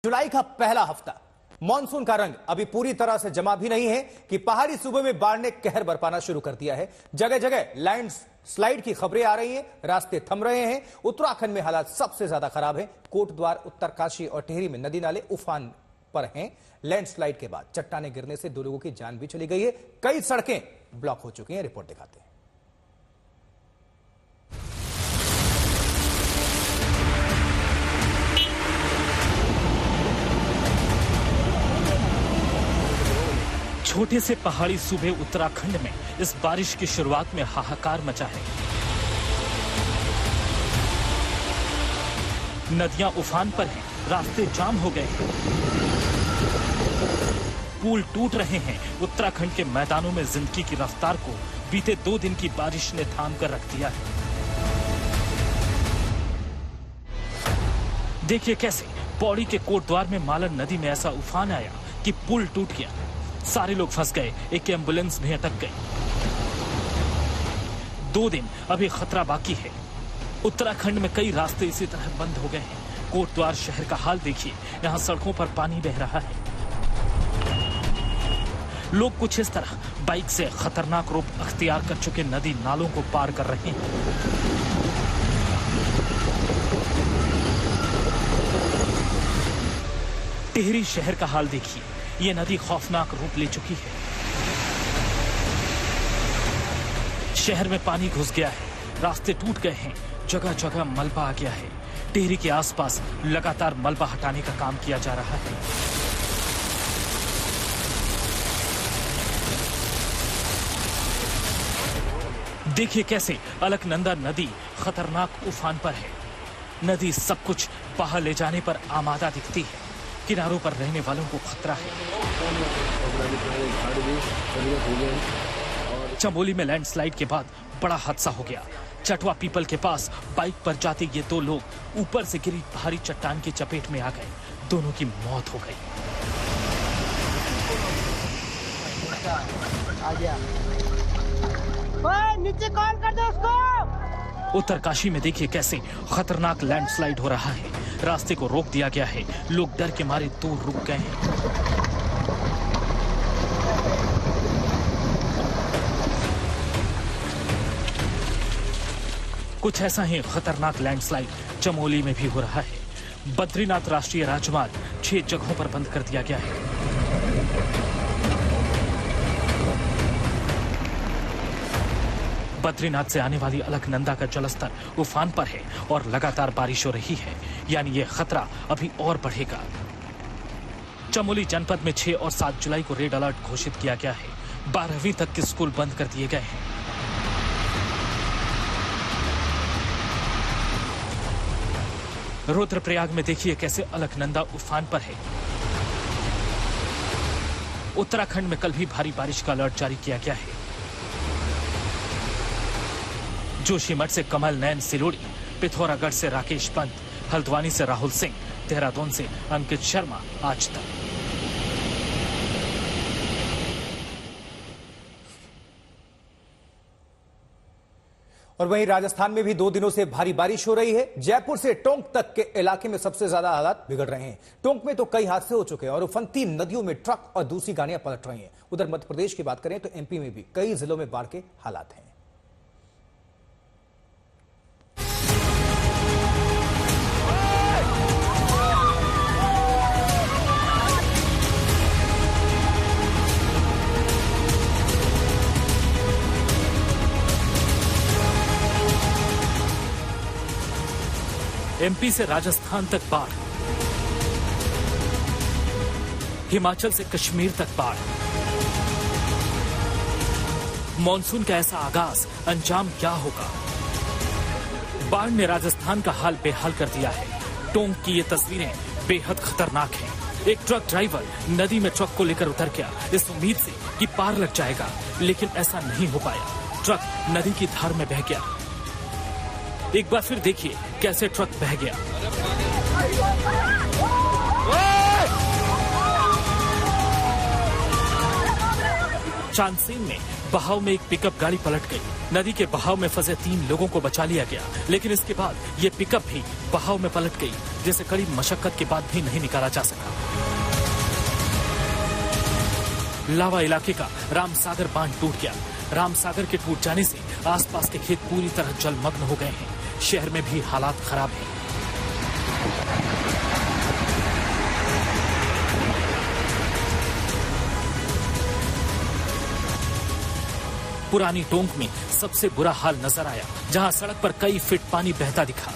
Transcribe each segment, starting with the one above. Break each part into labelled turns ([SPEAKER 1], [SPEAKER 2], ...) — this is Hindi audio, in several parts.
[SPEAKER 1] जुलाई का पहला हफ्ता, मॉनसून का रंग अभी पूरी तरह से जमा भी नहीं है कि पहाड़ी सूबे में बाढ़ ने कहर बरपाना शुरू कर दिया है। जगह जगह लैंड स्लाइड की खबरें आ रही हैं, रास्ते थम रहे हैं। उत्तराखंड में हालात सबसे ज्यादा खराब है। कोटद्वार, उत्तरकाशी और टिहरी में नदी नाले उफान पर हैं। लैंडस्लाइड के बाद चट्टानें गिरने से 2 लोगों की जान भी चली गई है। कई सड़कें ब्लॉक हो चुकी हैं। रिपोर्ट दिखाते हैं।
[SPEAKER 2] छोटे से पहाड़ी सूबे उत्तराखंड में इस बारिश की शुरुआत में हाहाकार मचा है। नदियां उफान पर हैं, रास्ते जाम हो गए हैं, पुल टूट रहे हैं। उत्तराखंड के मैदानों में जिंदगी की रफ्तार को बीते 2 दिन की बारिश ने थाम कर रख दिया है। देखिए कैसे पौड़ी के कोटद्वार में मालन नदी में ऐसा उफान आया कि पुल टूट गया। सारे लोग फंस गए, एक एम्बुलेंस भी अटक गई। 2 दिन अभी खतरा बाकी है। उत्तराखंड में कई रास्ते इसी तरह बंद हो गए हैं। कोटद्वार शहर का हाल देखिए, यहाँ सड़कों पर पानी बह रहा है। लोग कुछ इस तरह बाइक से खतरनाक रूप अख्तियार कर चुके नदी नालों को पार कर रहे हैं। टिहरी शहर का हाल देखिए, ये नदी खौफनाक रूप ले चुकी है। शहर में पानी घुस गया है, रास्ते टूट गए हैं, जगह जगह मलबा आ गया है। टिहरी के आसपास लगातार मलबा हटाने का काम किया जा रहा है। देखिए कैसे अलकनंदा नदी खतरनाक उफान पर है। नदी सब कुछ बहा ले जाने पर आमादा दिखती है। किनारों पर रहने वालों को खतरा है। चमोली में लैंडस्लाइड के बाद बड़ा हादसा हो गया। चटवा पीपल के पास बाइक पर जाते ये 2 लोग ऊपर से गिरी भारी चट्टान की चपेट में आ गए। दोनों की मौत हो गई।
[SPEAKER 3] नीचे कॉल कर दो उसको।
[SPEAKER 2] उत्तरकाशी में देखिए कैसे खतरनाक लैंडस्लाइड हो रहा है। रास्ते को रोक दिया गया है। लोग डर के मारे दूर रुक गए हैं। कुछ ऐसा ही खतरनाक लैंडस्लाइड चमोली में भी हो रहा है। बद्रीनाथ राष्ट्रीय राजमार्ग 6 जगहों पर बंद कर दिया गया है। बद्रीनाथ से आने वाली अलकनंदा का जलस्तर उफान पर है और लगातार बारिश हो रही है, यानी ये खतरा अभी और बढ़ेगा। चमोली जनपद में 6 और 7 जुलाई को रेड अलर्ट घोषित किया गया है। 12वीं तक के स्कूल बंद कर दिए गए हैं। रुद्रप्रयाग में देखिए कैसे अलकनंदा उफान पर है। उत्तराखंड में कल भी भारी बारिश का अलर्ट जारी किया गया है। जोशीमठ से कमल नैन सिरोड़ी, पिथौरागढ़ से राकेश पंत, हल्द्वानी से राहुल सिंह, देहरादून से अंकित शर्मा आज तक।
[SPEAKER 1] और वहीं राजस्थान में भी 2 दिनों से भारी बारिश हो रही है। जयपुर से टोंक तक के इलाके में सबसे ज्यादा हालात बिगड़ रहे हैं। टोंक में तो कई हादसे हो चुके हैं और उफनती नदियों में ट्रक और दूसरी गाड़ियां पलट रही हैं। उधर मध्य प्रदेश की बात करें तो एमपी में भी कई जिलों में बाढ़ के हालात हैं।
[SPEAKER 2] एमपी से राजस्थान तक बाढ़, हिमाचल से कश्मीर तक बाढ़। मॉनसून का ऐसा आगाज, अंजाम क्या होगा? बाढ़ ने राजस्थान का हाल बेहाल कर दिया है। टोंक की ये तस्वीरें बेहद खतरनाक हैं। एक ट्रक ड्राइवर नदी में ट्रक को लेकर उतर गया इस उम्मीद से कि पार लग जाएगा, लेकिन ऐसा नहीं हो पाया। ट्रक नदी की धार में बह गया। एक बार फिर देखिए कैसे ट्रक बह गया। चांदसेन में बहाव में एक पिकअप गाड़ी पलट गई। नदी के बहाव में फंसे 3 लोगों को बचा लिया गया, लेकिन इसके बाद ये पिकअप भी बहाव में पलट गई, जिसे कड़ी मशक्कत के बाद भी नहीं निकाला जा सका। लावा इलाके का रामसागर बांध टूट गया। रामसागर के टूट जाने से आसपास के खेत पूरी तरह जलमग्न हो गए हैं। शहर में भी हालात खराब हैं। पुरानी टोंक में सबसे बुरा हाल नजर आया, जहां सड़क पर कई फीट पानी बहता दिखा।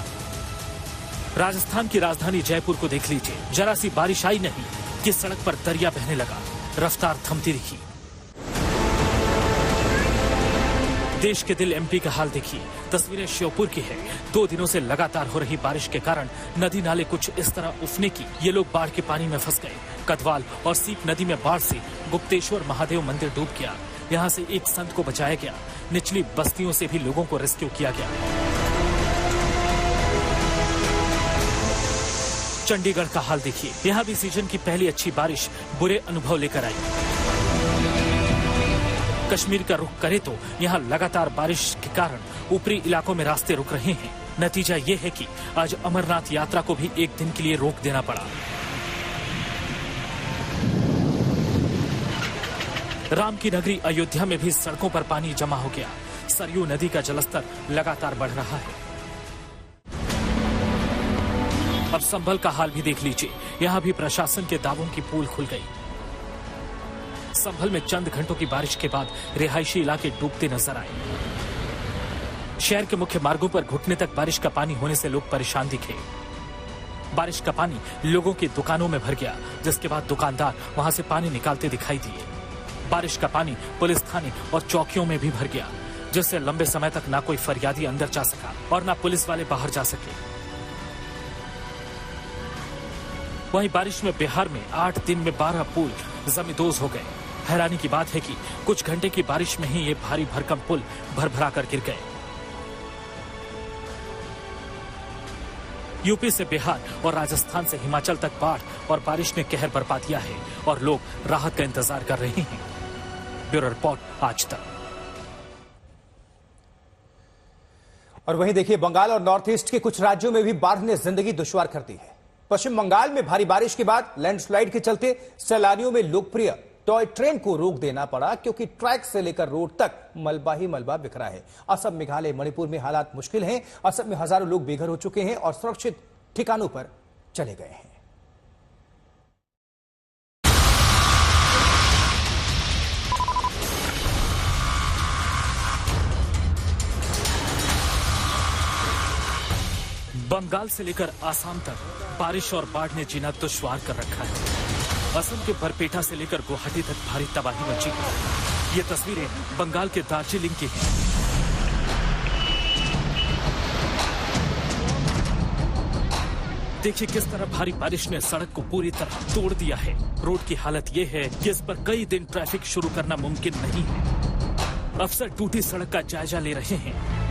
[SPEAKER 2] राजस्थान की राजधानी जयपुर को देख लीजिए, जरा सी बारिश आई नहीं कि सड़क पर दरिया बहने लगा, रफ्तार थमती दिखी। देश के दिल एमपी का हाल देखिए, तस्वीरें श्योपुर की है। 2 दिनों से लगातार हो रही बारिश के कारण नदी नाले कुछ इस तरह उफने की ये लोग बाढ़ के पानी में फंस गए। कदवाल और सीप नदी में बाढ़ से गुप्तेश्वर महादेव मंदिर डूब गया। यहाँ से एक संत को बचाया गया। निचली बस्तियों से भी लोगों को रेस्क्यू किया गया। चंडीगढ़ का हाल देखिए, यहाँ भी सीजन की पहली अच्छी बारिश बुरे अनुभव लेकर आई। कश्मीर का रुख करे तो यहाँ लगातार बारिश के कारण ऊपरी इलाकों में रास्ते रुक रहे हैं। नतीजा ये है कि आज अमरनाथ यात्रा को भी एक दिन के लिए रोक देना पड़ा। राम की नगरी अयोध्या में भी सड़कों पर पानी जमा हो गया। सरयू नदी का जलस्तर लगातार बढ़ रहा है। अब संभल का हाल भी देख लीजिए, यहाँ भी प्रशासन के दावों की पोल खुल गई। संभल में चंद घंटों की बारिश के बाद रिहायशी इलाके डूबते नजर आए। शहर के मुख्य मार्गों पर घुटने तक बारिश का पानी होने से लोग परेशान दिखे। बारिश का पानी लोगों की दुकानों में भर गया, जिसके बाद दुकानदार वहां से पानी निकालते दिखाई दिए। बारिश का पानी पुलिस थाने और चौकियों में भी भर गया, जिससे लंबे समय तक ना कोई फरियादी अंदर जा सका और ना पुलिस वाले बाहर जा सके। वहीं बारिश में बिहार में 8 दिन में 12 पुल जमींदोज हो गए। हैरानी की बात है कि कुछ घंटे की बारिश में ही ये भारी भरकम पुल भरभरा कर गिर गए। यूपी से बिहार और राजस्थान से हिमाचल तक बाढ़ और बारिश ने कहर बरपा दिया है और लोग राहत का इंतजार कर रहे हैं। ब्यूरो रिपोर्ट, आज तक।
[SPEAKER 1] और वहीं देखिए, बंगाल और नॉर्थ ईस्ट के कुछ राज्यों में भी बाढ़ ने जिंदगी दुश्वार कर दी है। पश्चिम बंगाल में भारी बारिश के बाद लैंडस्लाइड के चलते सैलानियों में लोकप्रिय टॉय ट्रेन को रोक देना पड़ा, क्योंकि ट्रैक से लेकर रोड तक मलबा ही मलबा बिखरा है। असम, मेघालय, मणिपुर में हालात मुश्किल हैं। असम में हजारों लोग बेघर हो चुके हैं और सुरक्षित ठिकानों पर चले गए हैं।
[SPEAKER 2] बंगाल से लेकर आसाम तक बारिश और बाढ़ ने जीना दुश्वार कर रखा है। असम के बरपेटा से लेकर गुवाहाटी तक भारी तबाही मची है। ये तस्वीरें बंगाल के दार्जिलिंग की हैं। देखिए किस तरह भारी बारिश ने सड़क को पूरी तरह तोड़ दिया है। रोड की हालत ये है कि इस पर कई दिन ट्रैफिक शुरू करना मुमकिन नहीं है। अफसर टूटी सड़क का जायजा ले रहे हैं।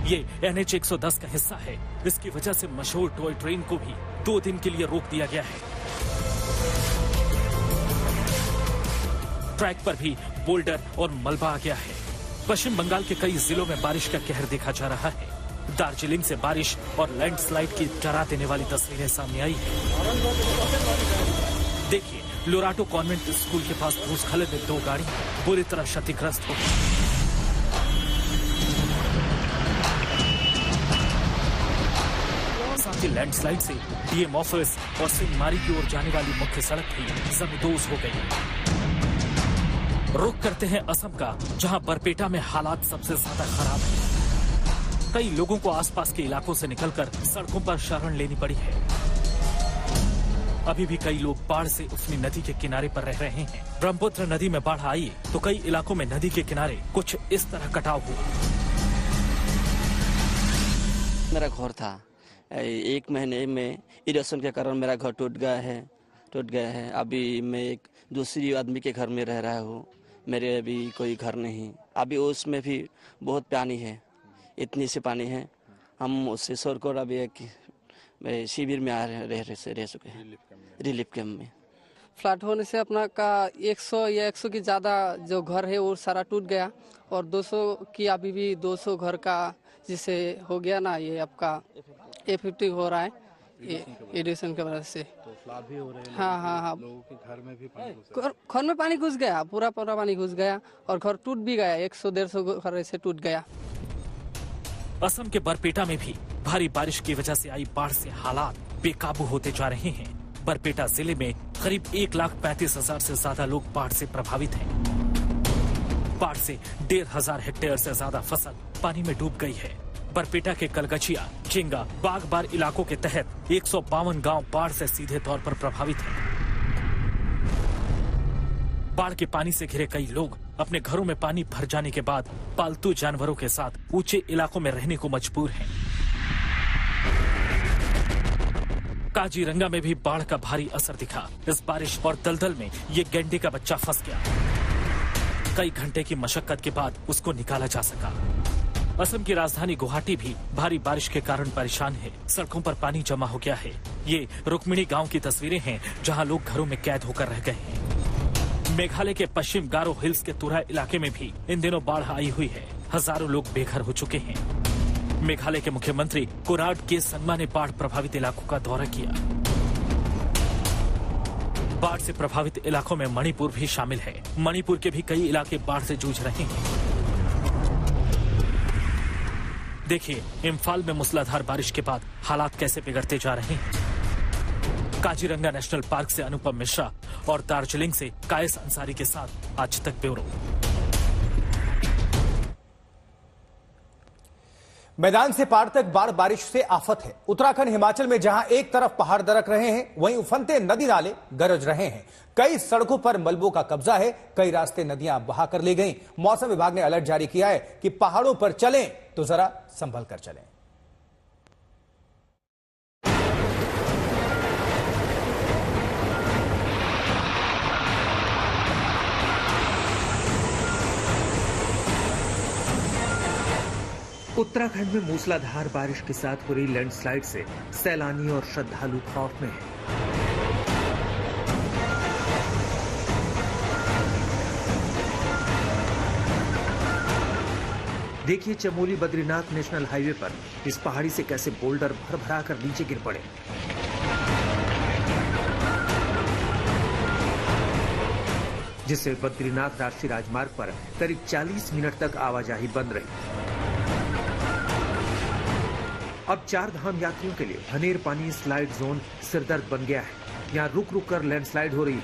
[SPEAKER 2] ये NH 110 का हिस्सा है। इसकी वजह से मशहूर टॉय ट्रेन को भी 2 दिन के लिए रोक दिया गया है। ट्रैक पर भी बोल्डर और मलबा आ गया है। पश्चिम बंगाल के कई जिलों में बारिश का कहर देखा जा रहा है। दार्जिलिंग से बारिश और लैंडस्लाइड की डरा देने वाली तस्वीरें सामने आई है। देखिए, लोराटो कॉन्वेंट स्कूल के पास भूस्खलन में 2 गाड़ी बुरी तरह क्षतिग्रस्त हो गई। साथ ही लैंडस्लाइड से DM ऑफिस और सिंहमारी की ओर जाने वाली मुख्य सड़क भी जमींदोज हो गई। रुख करते हैं असम का, जहां बरपेटा में हालात सबसे ज्यादा खराब है। कई लोगों को आसपास के इलाकों से निकलकर सड़कों पर शरण लेनी पड़ी है। अभी भी कई लोग बाढ़ से उफनी नदी के किनारे पर रह रहे हैं। ब्रह्मपुत्र नदी में बाढ़ आई तो कई इलाकों में नदी के किनारे कुछ इस तरह कटाव हुआ।
[SPEAKER 4] मेरा घर था, 1 महीने में इरोशन के कारण मेरा घर टूट गया है। अभी मैं एक दूसरी आदमी के घर में रह रहा हूँ। मेरे अभी कोई घर नहीं। अभी उसमें भी बहुत पानी है, इतनी से पानी है। हम उससे छोड़कर अभी एक शिविर में रह चुके हैं, रिलीफ कैंप में।
[SPEAKER 5] फ्लड होने से अपना का 100 या 100 की ज़्यादा जो घर है वो सारा टूट गया और 200 की अभी भी 200 घर का जिसे हो गया ना, ये आपका A50 हो रहा है एडिशन की वजह से।
[SPEAKER 6] तो फ्लड भी हो रहे हैं।
[SPEAKER 5] हाँ।
[SPEAKER 6] लोगों के घर में भी पानी घुस गया।
[SPEAKER 5] घर में पानी घुस गया, पूरा पानी घुस गया और घर टूट भी गया, 100-150 घर ऐसे टूट गया।
[SPEAKER 2] असम के बरपेटा में भी भारी बारिश की वजह से आई बाढ़ से हालात बेकाबू होते जा रहे हैं। बरपेटा जिले में करीब 1,35,000 से ज्यादा लोग बाढ़ से प्रभावित हैं। बाढ़ से 1,500 हेक्टेयर से ज्यादा फसल पानी में डूब गई है। बरपेटा के कलगछिया, चिंगा, बागबार इलाकों के तहत 152 गांव बाढ़ से सीधे तौर पर प्रभावित हैं। बाढ़ के पानी से घिरे कई लोग अपने घरों में पानी भर जाने के बाद पालतू जानवरों के साथ ऊंचे इलाकों में रहने को मजबूर हैं। काजीरंगा में भी बाढ़ का भारी असर दिखा। इस बारिश और दलदल में ये गैंडे का बच्चा फंस गया। कई घंटे की मशक्कत के बाद उसको निकाला जा सका। असम की राजधानी गुवाहाटी भी भारी बारिश के कारण परेशान है। सड़कों पर पानी जमा हो गया है। ये रुक्मिणी गांव की तस्वीरें हैं जहां लोग घरों में कैद होकर रह गए हैं। मेघालय के पश्चिम गारो हिल्स के तुरा इलाके में भी इन दिनों बाढ़ आई हुई है। हजारों लोग बेघर हो चुके हैं। मेघालय के मुख्यमंत्री कोराड के संगमा ने बाढ़ प्रभावित इलाकों का दौरा किया। बाढ़ से प्रभावित इलाकों में मणिपुर भी शामिल है। मणिपुर के भी कई इलाके बाढ़ से जूझ रहे हैं। देखिए इम्फाल में मूसलाधार बारिश के बाद हालात कैसे बिगड़ते जा रहे हैं। काजीरंगा नेशनल पार्क से अनुपम मिश्रा और दार्जिलिंग से कायस अंसारी के साथ आज तक ब्यूरो।
[SPEAKER 1] मैदान से पार तक बाढ़ बारिश से आफत है। उत्तराखंड हिमाचल में जहां एक तरफ पहाड़ दरक रहे हैं, वहीं उफनते नदी नाले गरज रहे हैं। कई सड़कों पर मलबों का कब्जा है। कई रास्ते नदियां बहा कर ले गईं। मौसम विभाग ने अलर्ट जारी किया है कि पहाड़ों पर चलें तो जरा संभल कर चलें।
[SPEAKER 7] उत्तराखंड में मूसलाधार बारिश के साथ हो रही लैंडस्लाइड से सैलानी और श्रद्धालु खौफ में हैं। देखिए चमोली बद्रीनाथ नेशनल हाईवे पर इस पहाड़ी से कैसे बोल्डर भर भरा कर नीचे गिर पड़े। जिससे बद्रीनाथ राष्ट्रीय राजमार्ग पर करीब 40 मिनट तक आवाजाही बंद रही। अब 4 धाम यात्रियों के लिए भनेर पानी स्लाइड जोन सिरदर्द बन गया है। यहाँ रुक रुक कर लैंडस्लाइड हो रही है।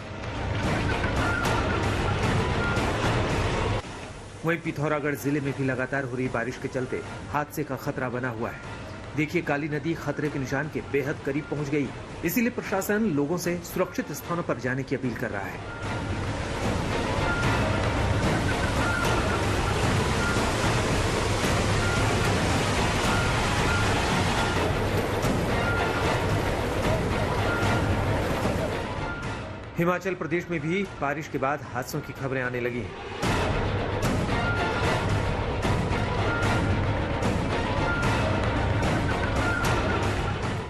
[SPEAKER 7] वहीं पिथौरागढ़ जिले में भी लगातार हो रही बारिश के चलते हादसे का खतरा बना हुआ है। देखिए काली नदी खतरे के निशान के बेहद करीब पहुंच गई। इसीलिए प्रशासन लोगों से सुरक्षित स्थानों पर जाने की अपील कर रहा है। हिमाचल प्रदेश में भी बारिश के बाद हादसों की खबरें आने लगी हैं।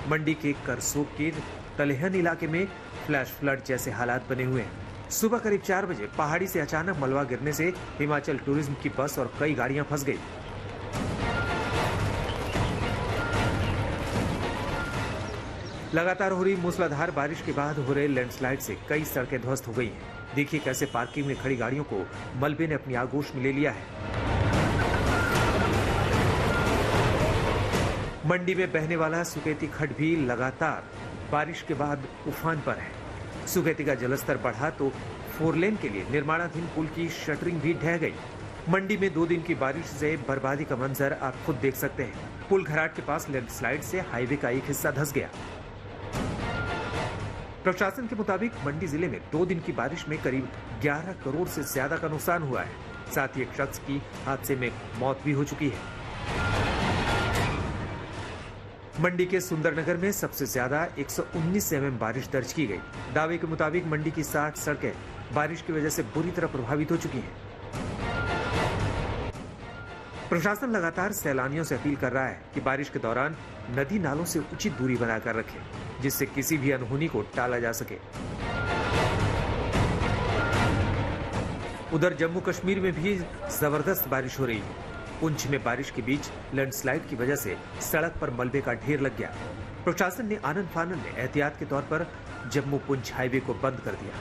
[SPEAKER 7] मंडी के करसोग के तलेहन इलाके में फ्लैश फ्लड जैसे हालात बने हुए हैं। सुबह करीब 4 बजे पहाड़ी से अचानक मलबा गिरने से हिमाचल टूरिज्म की बस और कई गाड़ियां फंस गई। लगातार हो रही मूसलाधार बारिश के बाद हो रहे लैंडस्लाइड से कई सड़कें ध्वस्त हो गई हैं। देखिए कैसे पार्किंग में खड़ी गाड़ियों को मलबे ने अपनी आगोश में ले लिया है। मंडी में बहने वाला सुकेती खड्ड भी लगातार बारिश के बाद उफान पर है। सुकेती का जलस्तर बढ़ा तो 4 लेन के लिए निर्माणाधीन पुल की शटरिंग भी ढह गई। मंडी में 2 दिन की बारिश से बर्बादी का मंजर आप खुद देख सकते हैं। पुल घराट के पास लैंडस्लाइड से हाईवे का एक हिस्सा धंस गया। प्रशासन के मुताबिक मंडी जिले में 2 दिन की बारिश में करीब 11 करोड़ से ज्यादा का नुकसान हुआ है। साथ ही एक शख्स की हादसे में मौत भी हो चुकी है। मंडी के सुंदरनगर में सबसे ज्यादा 119 mm बारिश दर्ज की गई। दावे के मुताबिक मंडी की 60 सड़कें बारिश की वजह से बुरी तरह प्रभावित हो चुकी हैं। प्रशासन लगातार सैलानियों से अपील कर रहा है कि बारिश के दौरान नदी नालों से उचित दूरी बनाकर रखें, जिससे किसी भी अनहोनी को टाला जा सके। उधर जम्मू कश्मीर में भी जबरदस्त बारिश हो रही है। पुंछ में बारिश के बीच लैंडस्लाइड की वजह से सड़क पर मलबे का ढेर लग गया। प्रशासन ने आनन फानन में एहतियात के तौर पर जम्मू पुंछ हाईवे को बंद कर दिया।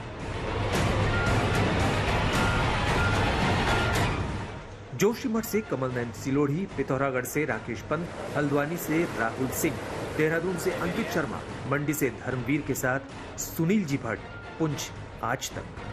[SPEAKER 7] जोशीमठ से कमलनयन सिलोढ़ी, पिथौरागढ़ से राकेश पंत, हल्द्वानी से राहुल सिंह, देहरादून से अंकित शर्मा, मंडी से धर्मवीर के साथ सुनील जी भट्ट, पुंछ आज तक।